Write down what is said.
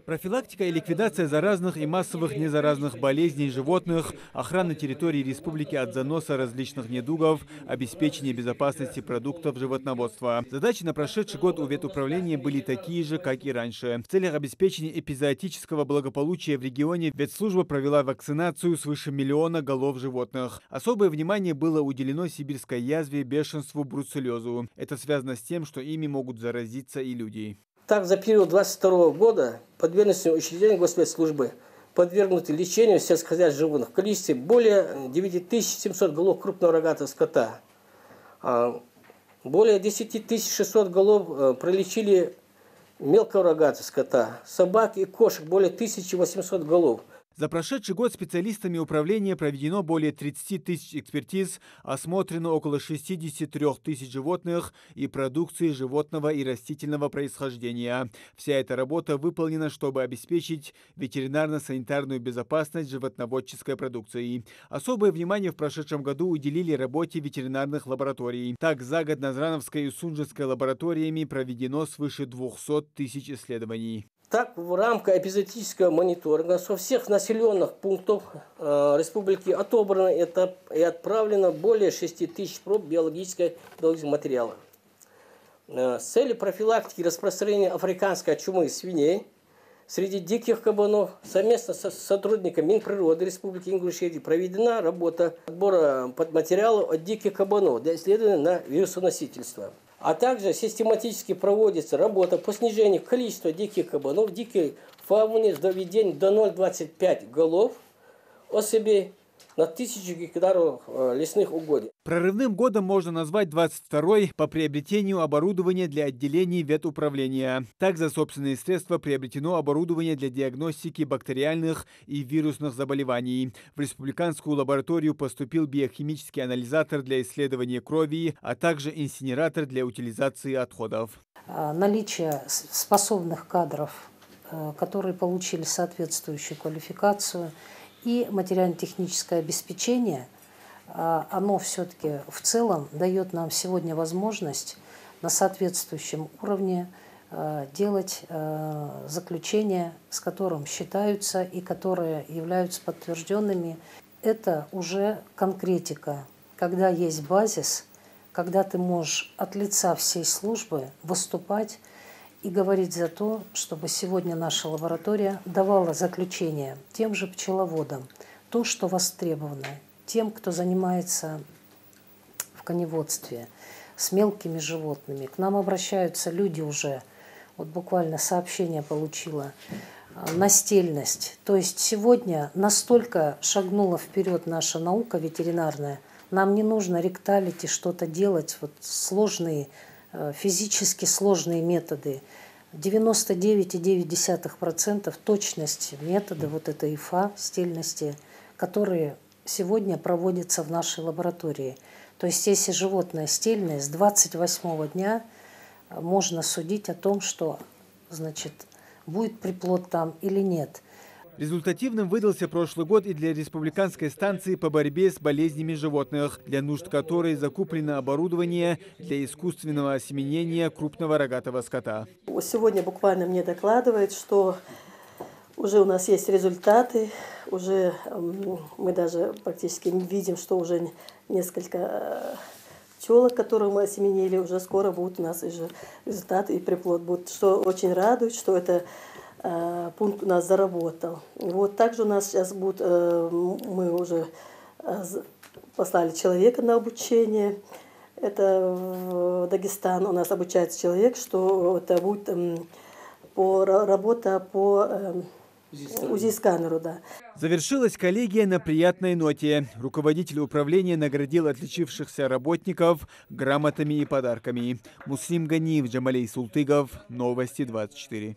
Профилактика и ликвидация заразных и массовых незаразных болезней животных, охрана территории республики от заноса различных недугов, обеспечение безопасности продуктов животноводства. Задачи на прошедший год у ветуправления были такие же, как и раньше. В целях обеспечения эпизоотического благополучия в регионе ветслужба провела вакцинацию свыше 1 миллиона голов животных. Особое внимание было уделено сибирской язве, бешенству, бруцеллезу. Это связано с тем, что ими могут заразиться и люди. Так, за период 2022 года подвергнутые учреждения Госветслужбы подвергнуты лечению сельскохозяйственных животных в количестве более 9700 голов крупного рогатого скота. Более 10600 голов пролечили мелкого рогатого скота, собак и кошек более 1800 голов. За прошедший год специалистами управления проведено более 30 тысяч экспертиз, осмотрено около 63 тысяч животных и продукции животного и растительного происхождения. Вся эта работа выполнена, чтобы обеспечить ветеринарно-санитарную безопасность животноводческой продукции. Особое внимание в прошедшем году уделили работе ветеринарных лабораторий. Так, за год Назрановской и Сунжинской лабораториями проведено свыше 200 тысяч исследований. Так, в рамках эпизоотического мониторинга со всех населенных пунктов республики отобрано и отправлено более 6 тысяч проб биологического материала. С целью профилактики распространения африканской чумы свиней среди диких кабанов совместно с сотрудниками Минприроды Республики Ингушетия проведена работа отбора подматериалов от диких кабанов для исследования на вирусоносительство. А также систематически проводится работа по снижению количества диких кабанов в дикой фауне с доведением до 0,25 голов особей на 1000 гектаров лесных угодий. Прорывным годом можно назвать 22-й по приобретению оборудования для отделений ветуправления. Так, за собственные средства приобретено оборудование для диагностики бактериальных и вирусных заболеваний. В республиканскую лабораторию поступил биохимический анализатор для исследования крови, а также инсинератор для утилизации отходов. Наличие способных кадров, которые получили соответствующую квалификацию, и материально-техническое обеспечение, оно все-таки в целом дает нам сегодня возможность на соответствующем уровне делать заключения, с которым считаются и которые являются подтвержденными. Это уже конкретика, когда есть базис, когда ты можешь от лица всей службы выступать и говорить за то, чтобы сегодня наша лаборатория давала заключение тем же пчеловодам, то, что востребовано, тем, кто занимается в коневодстве, с мелкими животными. К нам обращаются люди уже, вот буквально сообщение получила, настельность. То есть сегодня настолько шагнула вперед наша наука ветеринарная, нам не нужно ректалити что-то делать, вот сложные, физически сложные методы. 99,9% точность метода вот этой ИФА, стельности, которые сегодня проводятся в нашей лаборатории. То есть если животное стельное, с 28-го дня можно судить о том, что, значит, будет приплод там или нет. Результативным выдался прошлый год и для республиканской станции по борьбе с болезнями животных, для нужд которой закуплено оборудование для искусственного осеменения крупного рогатого скота. Сегодня буквально мне докладывают, что уже у нас есть результаты, уже мы даже практически видим, что уже несколько пчелок, которые мы осеменили, уже скоро будут у нас уже результаты и приплод будут, что очень радует, что это пункт у нас заработал. Вот также у нас сейчас будет, мы уже послали человека на обучение. Это в Дагестан у нас обучается человек, что это будет работа по УЗИ-сканеру. Да. Завершилась коллегия на приятной ноте. Руководитель управления наградил отличившихся работников грамотами и подарками. Муслим Ганиев, Джамалей Султыгов, Новости 24.